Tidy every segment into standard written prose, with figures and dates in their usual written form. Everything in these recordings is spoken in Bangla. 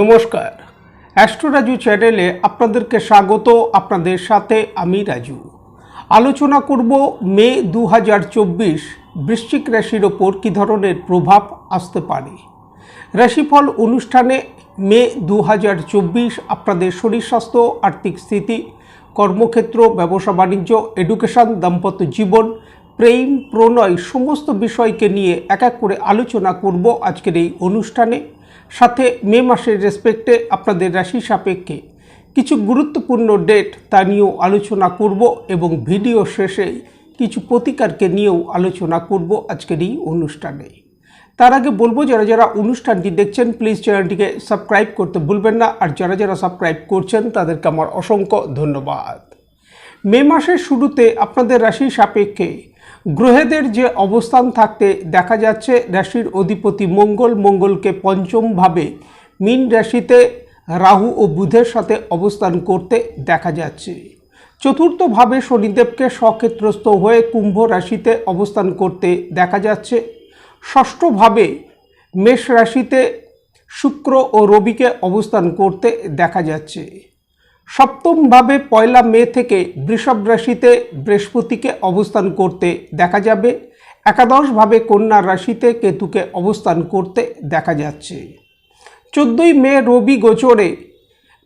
নমস্কার, অ্যাস্ট্রো রাজু চ্যানেলে আপনাদেরকে স্বাগত। আপনাদের সাথে আমি রাজু। আলোচনা করব মে 2024 বৃশ্চিক রাশির ওপর কী ধরনের প্রভাব আসতে পারে। রাশিফল অনুষ্ঠানে মে 2024 আপনাদের শরীর স্বাস্থ্য, আর্থিক স্থিতি, কর্মক্ষেত্র, ব্যবসা বাণিজ্য, এডুকেশন, দাম্পত্য জীবন, প্রেম, প্রণয় সমস্ত বিষয়কে নিয়ে এক এক করে আলোচনা করব আজকের এই অনুষ্ঠানে। সাথে মে মাসের রেসপেক্টে আপনাদের রাশি সাপেক্ষে কিছু গুরুত্বপূর্ণ ডেট তা নিয়েও আলোচনা করব এবং ভিডিও শেষে কিছু প্রতিকারকে নিয়েও আলোচনা করব আজকের এই অনুষ্ঠানে। তার আগে বলবো, যারা যারা অনুষ্ঠানটি দেখছেন প্লিজ চ্যানেলটিকে সাবস্ক্রাইব করতে ভুলবেন না, আর যারা যারা সাবস্ক্রাইব করছেন তাদেরকে আমার অসংখ্য ধন্যবাদ। মে মাসের শুরুতে আপনাদের রাশি সাপেক্ষে গ্রহেদের যে অবস্থান থাকতে দেখা যাচ্ছে, রাশির অধিপতি মঙ্গলকে পঞ্চমভাবে মীন রাশিতে রাহু ও বুধের সাথে অবস্থান করতে দেখা যাচ্ছে। চতুর্থভাবে শনিদেবকে স্বক্ষেত্রস্থ হয়ে কুম্ভ রাশিতে অবস্থান করতে দেখা যাচ্ছে। ষষ্ঠভাবে মেষ রাশিতে শুক্র ও রবিকে অবস্থান করতে দেখা যাচ্ছে। সপ্তমভাবে পয়লা মে থেকে বৃষভ রাশিতে বৃহস্পতিকে অবস্থান করতে দেখা যাবে। একাদশভাবে কন্যা রাশিতে কেতুকে অবস্থান করতে দেখা যাচ্ছে। 14ই মে রবি গোচরে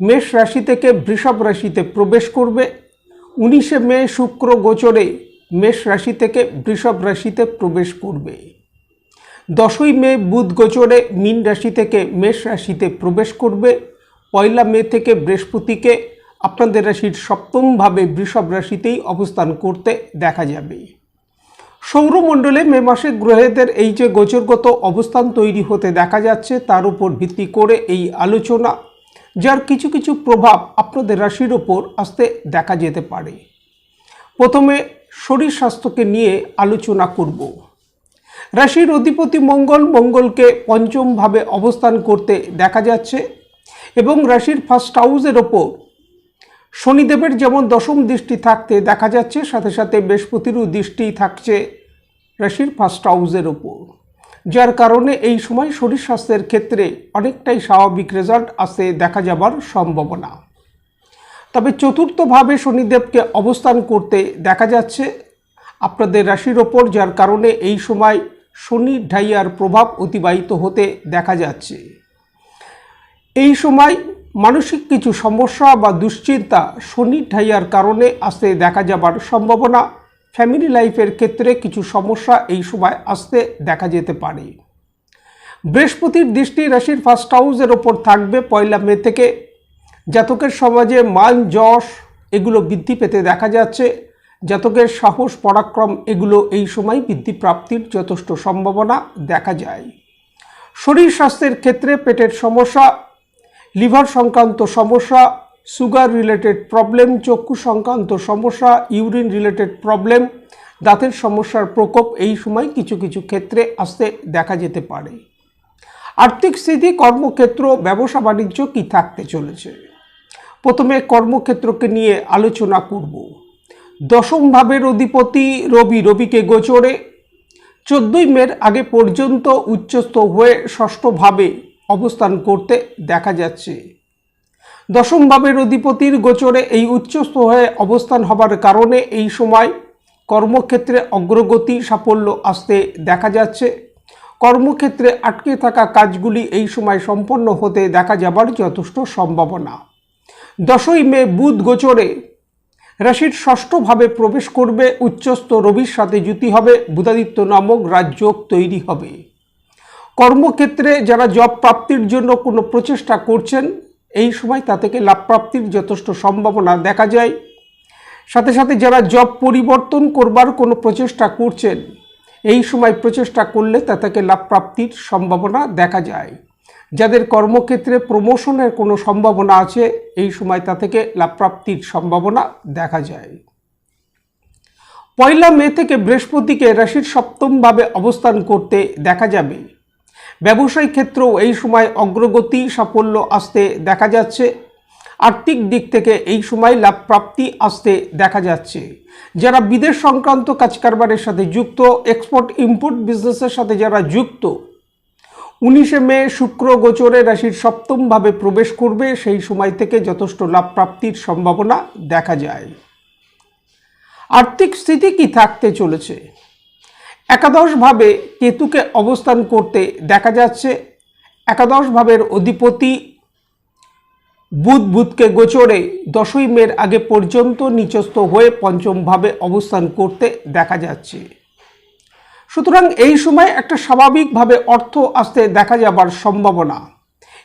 মেষ রাশি থেকে বৃষভ রাশিতে প্রবেশ করবে। 19শে মে শুক্র গোচরে মেষ রাশি থেকে বৃষভ রাশিতে প্রবেশ করবে। 10ই মে বুধ গোচরে মীন রাশি থেকে মেষ রাশিতে প্রবেশ করবে। পয়লা মে থেকে বৃহস্পতিকে আপনাদের রাশির সপ্তমভাবে বৃষভ রাশিতেই অবস্থান করতে দেখা যাবে। সৌরমণ্ডলে মে মাসে গ্রহেদের এই যে গোচরগত অবস্থান তৈরি হতে দেখা যাচ্ছে, তার উপর ভিত্তি করে এই আলোচনা, যার কিছু কিছু প্রভাব আপনাদের রাশির ওপর আসতে দেখা যেতে পারে। প্রথমে শরীর স্বাস্থ্যকে নিয়ে আলোচনা করব। রাশির অধিপতি মঙ্গলকে পঞ্চমভাবে অবস্থান করতে দেখা যাচ্ছে এবং রাশির ফার্স্ট হাউসের ওপর শনিদেবের যেমন দশম দৃষ্টি থাকতে দেখা যাচ্ছে, সাথে সাথে বৃহস্পতিরও দৃষ্টি থাকছে রাশির ফার্স্ট হাউসের ওপর, যার কারণে এই সময় শরীর স্বাস্থ্যের ক্ষেত্রে অনেকটাই স্বাভাবিক রেজাল্ট আসতে দেখা যাবার সম্ভাবনা। তবে চতুর্থভাবে শনিদেবকে অবস্থান করতে দেখা যাচ্ছে আপনাদের রাশির ওপর, যার কারণে এই সময় শনির ঢাইয়ার প্রভাব অতিবাহিত হতে দেখা যাচ্ছে। এই সময় মানসিক কিছু সমস্যা বা দুশ্চিন্তা শনির ঢাইয়ার কারণে আসতে দেখা যাবার সম্ভাবনা। ফ্যামিলি লাইফের ক্ষেত্রে কিছু সমস্যা এই সময় আসতে দেখা যেতে পারে। বৃহস্পতির দৃষ্টি রাশির ফার্স্ট হাউসের ওপর থাকবে পয়লা মে থেকে। জাতকের সমাজে মান যশ এগুলো বৃদ্ধি পেতে দেখা যাচ্ছে। জাতকের সাহস পরাক্রম এগুলো এই সময় বৃদ্ধি প্রাপ্তির যথেষ্ট সম্ভাবনা দেখা যায়। শরীর স্বাস্থ্যের ক্ষেত্রে পেটের সমস্যা, লিভার সংক্রান্ত সমস্যা, সুগার রিলেটেড প্রবলেম, চক্ষু সংক্রান্ত সমস্যা, ইউরিন রিলেটেড প্রবলেম, দাঁতের সমস্যার প্রকোপ এই সময় কিছু কিছু ক্ষেত্রে আসতে দেখা যেতে পারে। আর্থিক স্থিতি, কর্মক্ষেত্র, ব্যবসা বাণিজ্য কি থাকতে চলেছে। প্রথমে কর্মক্ষেত্রকে নিয়ে আলোচনা করব। দশম ভাবের অধিপতি রবিকে গোচরে 14ই মের আগে পর্যন্ত উচ্চস্থ হয়ে ষষ্ঠভাবে অবস্থান করতে দেখা যাচ্ছে। দশম ভাবের অধিপতির গোচরে এই উচ্চস্থ হয়ে অবস্থান হবার কারণে এই সময় কর্মক্ষেত্রে অগ্রগতি, সাফল্য আসতে দেখা যাচ্ছে। কর্মক্ষেত্রে আটকে থাকা কাজগুলি এই সময় সম্পন্ন হতে দেখা যাবার যথেষ্ট সম্ভাবনা। 10ই মে বুধ গোচরে রাশির ষষ্ঠভাবে প্রবেশ করবে। উচ্চস্থ রবির সাথে যুতি হবে, বুধাদিত্য নামক রাজযোগ তৈরি হবে। কর্মক্ষেত্রে যারা জব প্রাপ্তির জন্য কোনো প্রচেষ্টা করছেন, এই সময় তা থেকে লাভ প্রাপ্তির যথেষ্ট সম্ভাবনা দেখা যায়। সাথে সাথে যারা জব পরিবর্তন করবার কোনো প্রচেষ্টা করছেন, এই সময় প্রচেষ্টা করলে তা থেকে লাভ প্রাপ্তির সম্ভাবনা দেখা যায়। যাদের কর্মক্ষেত্রে প্রমোশনের কোনো সম্ভাবনা আছে, এই সময় তা থেকে লাভ প্রাপ্তির সম্ভাবনা দেখা যায়। পয়লা মে থেকে বৃহস্পতিকে রাশির সপ্তমভাবে অবস্থান করতে দেখা যাবে। ব্যবসায়িক ক্ষেত্রেও এই সময় অগ্রগতি, সাফল্য আসতে দেখা যাচ্ছে। আর্থিক দিক থেকে এই সময় লাভ প্রাপ্তি আসতে দেখা যাচ্ছে। যারা বিদেশ সংক্রান্ত কাজকারবারের সাথে যুক্ত, এক্সপোর্ট ইম্পোর্ট বিজনেসের সাথে যারা যুক্ত, 19শে মে শুক্র গোচরে রাশির সপ্তম ভাবে প্রবেশ করবে, সেই সময় থেকে যথেষ্ট লাভ প্রাপ্তির সম্ভাবনা দেখা যায়। আর্থিক স্থিতি কি থাকতে চলেছে? একাদশ ভাবে কেতুকে অবস্থান করতে দেখা যাচ্ছে। একাদশ ভাবের অধিপতি বুধকে গোচরে 10ই মের আগে পর্যন্ত নিচস্থ হয়ে পঞ্চম ভাবে অবস্থান করতে দেখা যাচ্ছে। সুতরাং এই সময় একটা স্বাভাবিকভাবে অর্থ আসতে দেখা যাবার সম্ভাবনা,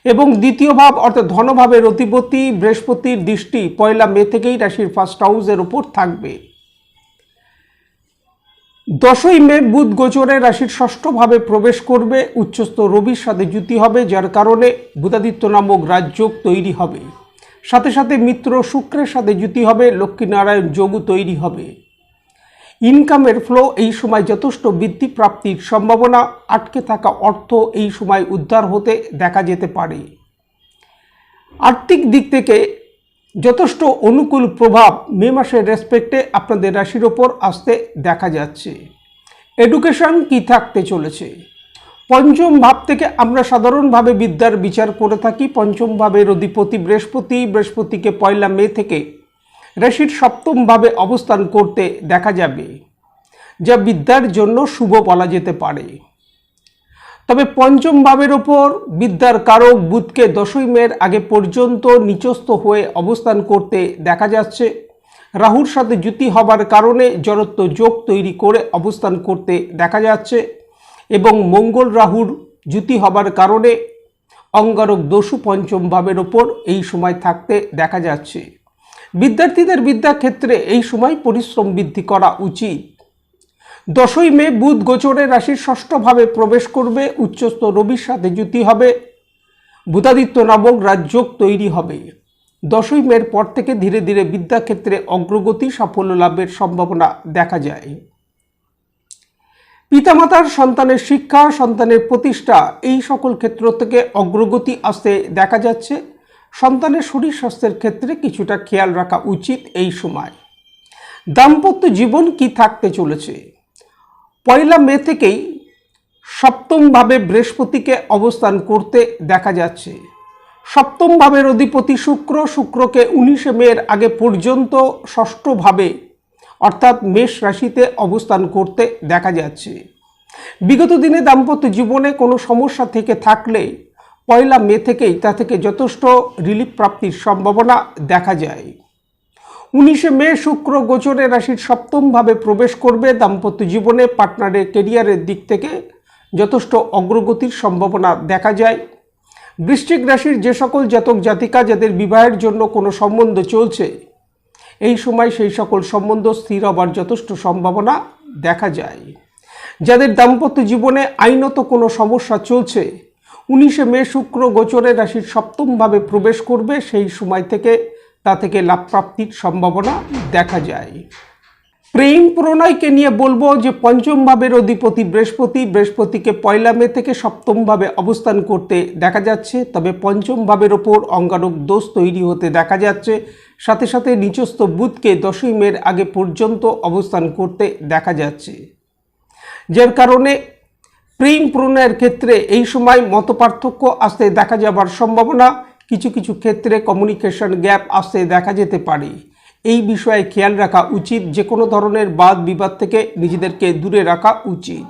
এবং দ্বিতীয় ভাব অর্থাৎ ধনভাবের অধিপতি বৃহস্পতির দৃষ্টি 1 মে থেকেই রাশির ফার্স্ট হাউসের উপর থাকবে। 10ই মে বুধ গোচরে রাশির ষষ্ঠ ভাবে প্রবেশ করবে, উচ্চস্থ রবির সাথে যুতি হবে, যার কারণে বুধাদিত্য নামক রাজযোগ তৈরি হবে। সাথে সাথে মিত্র শুক্রের সাথে যুতি হবে, লক্ষ্মীনারায়ণ যোগও তৈরি হবে। ইনকামের ফ্লো এই সময় যথেষ্ট বৃদ্ধি প্রাপ্তির সম্ভাবনা, আটকে থাকা অর্থ এই সময় উদ্ধার হতে দেখা যেতে পারে। আর্থিক দিক থেকে যথেষ্ট অনুকূল প্রভাব মে মাসের রেসপেক্টে আপনাদের রাশির ওপর আসতে দেখা যাচ্ছে। এডুকেশন কি থাকতে চলেছে? পঞ্চম ভাব থেকে আমরা সাধারণভাবে বিদ্যার বিচার করে থাকি। পঞ্চম ভাবের অধিপতি বৃহস্পতিকে 1 মে থেকে রাশির সপ্তম ভাবে অবস্থান করতে দেখা যাবে, যা বিদ্যার জন্য শুভ বলা যেতে পারে। তবে পঞ্চম ভাবের ওপর বিদ্যার কারক বুধকে 10ই মের আগে পর্যন্ত নিচস্থ হয়ে অবস্থান করতে দেখা যাচ্ছে। রাহুর সাথে যুতি হবার কারণে জড়ত্ব যোগ তৈরি করে অবস্থান করতে দেখা যাচ্ছে, এবং মঙ্গল রাহুর যুতি হবার কারণে অঙ্গারক দোষও পঞ্চম ভাবের ওপর এই সময় থাকতে দেখা যাচ্ছে। বিদ্যার্থীদের বিদ্যাক্ষেত্রে এই সময় পরিশ্রম বৃদ্ধি করা উচিত। 10ই মে বুধ গোচরে রাশির ষষ্ঠ ভাবে প্রবেশ করবে, উচ্চস্থ রবির সাথে যুতি হবে, বুধাদিত্য নামক রাজযোগ তৈরি হবে। 10ই মের পর থেকে ধীরে ধীরে বিদ্যাক্ষেত্রে অগ্রগতি সাফল্য লাভের সম্ভাবনা দেখা যায়। পিতামাতার সন্তানের শিক্ষা, সন্তানের প্রতিষ্ঠা, এই সকল ক্ষেত্র থেকে অগ্রগতি আসতে দেখা যাচ্ছে। সন্তানের শরীর স্বাস্থ্যের ক্ষেত্রে কিছুটা খেয়াল রাখা উচিত এই সময়। দাম্পত্য জীবন কি থাকতে চলেছে? 1 মে থেকেই সপ্তম ভাবে বৃহস্পতিকে অবস্থান করতে দেখা যাচ্ছে। সপ্তম ভাবের অধিপতি শুক্রকে 19শে মের আগে পর্যন্ত ষষ্ঠ ভাবে অর্থাৎ মেষ রাশিতে অবস্থান করতে দেখা যাচ্ছে। বিগত দিনে দাম্পত্য জীবনে কোনো সমস্যা থেকে থাকলে 1 মে থেকেই তা থেকে যথেষ্ট রিলিফ প্রাপ্তির সম্ভাবনা দেখা যায়। 19শে মে শুক্র গোচরে রাশির সপ্তম ভাবে প্রবেশ করবে। দাম্পত্য জীবনে পার্টনারের কেরিয়ারের দিক থেকে যথেষ্ট অগ্রগতির সম্ভাবনা দেখা যায়। বৃশ্চিক রাশির যে সকল জাতক জাতিকা যাদের বিবাহের জন্য কোনো সম্বন্ধ চলছে, এই সময় সেই সকল সম্বন্ধ স্থির হবার যথেষ্ট সম্ভাবনা দেখা যায়। যাদের দাম্পত্য জীবনে আইনত কোনো সমস্যা চলছে, 19শে মে শুক্র গোচরে রাশির সপ্তম ভাবে প্রবেশ করবে, সেই সময় থেকে তা থেকে লাভ প্রাপ্তির সম্ভাবনা দেখা যায়। প্রেম প্রণয়কে নিয়ে বলবো যে পঞ্চম ভাবের অধিপতি বৃহস্পতিকে 1 মে থেকে সপ্তম ভাবে অবস্থান করতে দেখা যাচ্ছে। তবে পঞ্চম ভাবের ওপর অঙ্গারক দোষ তৈরি হতে দেখা যাচ্ছে। সাথে সাথে নিচস্থ বুধকে 10ই মের আগে পর্যন্ত অবস্থান করতে দেখা যাচ্ছে, যার কারণে প্রেম প্রণয়ের ক্ষেত্রে এই সময় মতপার্থক্য আসতে দেখা যাবার সম্ভাবনা, কিছু কিছু ক্ষেত্রে কমিউনিকেশন গ্যাপ আসতে দেখা যেতে পারে। এই বিষয়ে খেয়াল রাখা উচিত। যে কোনো ধরনের বাদ বিবাদ থেকে নিজেদেরকে দূরে রাখা উচিত।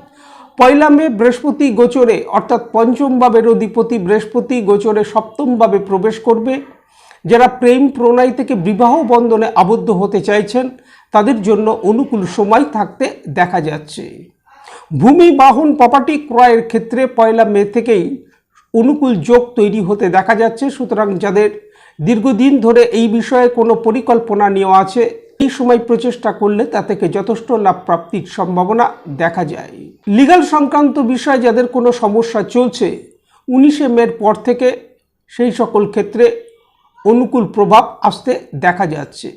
1 মে বৃহস্পতি গোচরে অর্থাৎ পঞ্চম ভাবের অধিপতি বৃহস্পতি গোচরে সপ্তম ভাবে প্রবেশ করবে। যারা প্রেম প্রণয় থেকে বিবাহ বন্ধনে আবদ্ধ হতে চাইছেন, তাদের জন্য অনুকূল সময় থাকতে দেখা যাচ্ছে। ভূমি বাহন প্রপার্টি ক্রয়ের ক্ষেত্রে 1 মে থেকেই অনুকূল যোগ তৈরি হতে দেখা যাচ্ছে। সুতরাং যাদের দীর্ঘদিন ধরে এই বিষয়ে কোনো পরিকল্পনা নেওয়া আছে, এই সময় প্রচেষ্টা করলে তা থেকে যথেষ্ট লাভ প্রাপ্তির সম্ভাবনা দেখা যায়। লিগ্যাল সংক্রান্ত বিষয়ে যাদের কোনো সমস্যা চলছে, 19শে মের পর থেকে সেই সকল ক্ষেত্রে অনুকূল প্রভাব আসতে দেখা যাচ্ছে।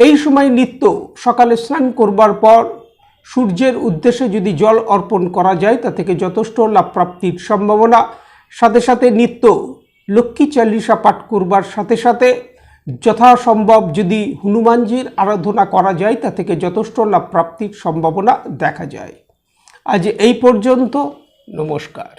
এই সময় নিত্য সকালে স্নান করবার পর সূর্যের উদ্দেশ্যে যদি জল অর্পণ করা যায়, তা থেকে যথেষ্ট লাভ প্রাপ্তির সম্ভাবনা। সাথে সাথে নিত্য লক্ষ্মী চালিসা পাঠ করবার সাথে সাথে যথাসম্ভব যদি হনুমানজির আরাধনা করা যায়, তা থেকে যথেষ্ট লাভ প্রাপ্তির সম্ভাবনা দেখা যায়। আজ এই পর্যন্ত। নমস্কার।